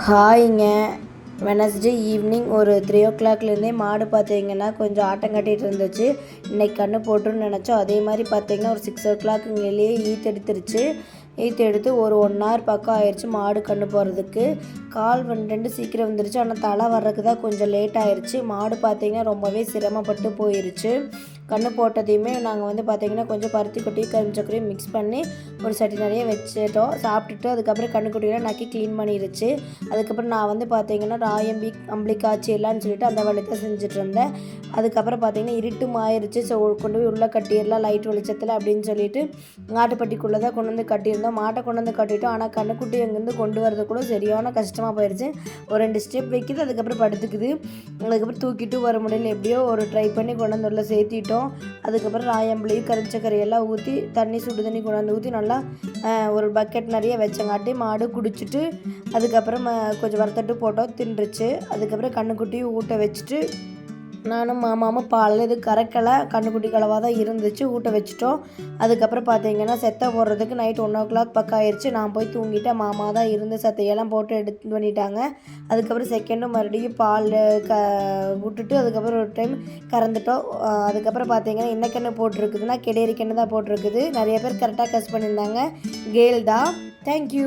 ஹாய்ங்க. Wednesday evening ஒரு 3:00 மாடு பார்த்தீங்கன்னா கொஞ்சம் ஆட்டம் கட்டிகிட்டு இருந்துச்சு. இன்றைக்கி கன்று போட்டுன்னு நினச்சோம். அதே மாதிரி பார்த்தீங்கன்னா ஒரு 6:00லேயே ஈத்தெடுத்துருச்சு. ஈத்தெடுத்து ஒரு 1 hour பக்கம் ஆயிடுச்சு மாடு கன்று போடுறதுக்கு. கால் 2 சீக்கிரம் வந்துருச்சு. ஆனால் தலை வர்றதுக்கு தான் கொஞ்சம் லேட் ஆயிடுச்சு. மாடு பார்த்தீங்கன்னா ரொம்பவே சிரமப்பட்டு போயிடுச்சு. கன்று போட்டதையுமே நாங்கள் வந்து பார்த்திங்கன்னா கொஞ்சம் பருத்தி கொட்டையும் கரும்புச்சக்கரையும் மிக்ஸ் பண்ணி ஒரு சட்டி நிறைய வச்சுட்டோம். சாப்பிட்டுட்டு அதுக்கப்புறம் கன்றுக்குட்டியெல்லாம் நக்கி க்ளீன் பண்ணிடுச்சு. அதுக்கப்புறம் நான் வந்து பார்த்திங்கன்னா ராயம்பி கம்பளி காய்ச்சி எல்லான்னு சொல்லிட்டு அந்த வேலையை தான் செஞ்சுட்டு இருந்தேன். அதுக்கப்புறம் பார்த்திங்கன்னா இருட்டும் ஆயிடுச்சு. ஸோ கொண்டு போய் உள்ளே கட்டிடலாம் லைட் வெளிச்சத்தில் அப்படின்னு சொல்லிட்டு மாட்டுப்பட்டிக்குள்ளே தான் கொண்டு வந்து கட்டியிருந்தோம். மாட்டை கொண்டு வந்து கட்டிட்டோம். ஆனால் கன்றுக்குட்டி அங்கேருந்து கொண்டு வரதுக்குள்ள சரியான கஷ்டமாக போயிடுச்சு. ஒரு 2 ஸ்டெப் வைக்கிது, அதுக்கப்புறம் படுத்துக்குது. அதுக்கப்புறம் தூக்கிட்டு வர முடியல. எப்படியோ ஒரு ட்ரை பண்ணி கொண்டு வந்து உள்ள சேர்த்திட்டோம். அதுக்கப்புறம் ராயம்பளையும் கரும்புச்சக்கரையெல்லாம் ஊற்றி சுடு தண்ணி கொண்டாந்து ஊற்றி நல்லா ஒரு பக்கெட் நிறைய வச்சங்காட்டி மாடு குடிச்சிட்டு அதுக்கப்புறம் கொஞ்சம் வறுத்தட்டு போட்டோம், தின்றுச்சு. அதுக்கப்புறம் கன்றுக்குட்டியும் ஊட்ட வச்சுட்டு நானும் மாமாவும் பாலில் இது கறக்கலை, கன்றுக்குட்டி கலவாக தான் இருந்துச்சு, ஊட்ட வச்சுட்டோம். அதுக்கப்புறம் பார்த்தீங்கன்னா செத்தை போடுறதுக்கு நைட் 1:00 பக்கம் ஆயிடுச்சு. நான் போய் தூங்கிட்டேன். மாமா தான் இருந்து செத்தையெல்லாம் போட்டு எடுத்து பண்ணிட்டாங்க. அதுக்கப்புறம் செகண்டும் மறுபடியும் பால் விட்டுட்டு அதுக்கப்புறம் ஒரு டைம் கறந்துட்டோம். அதுக்கப்புறம் பார்த்தீங்கன்னா என்ன கன்று போட்டிருக்குதுன்னா கெடேரி கன்று தான் போட்டிருக்குது. நிறைய பேர் கரெக்டாக கஸ் பண்ணியிருந்தாங்க. கேள் தான். தேங்க்யூ.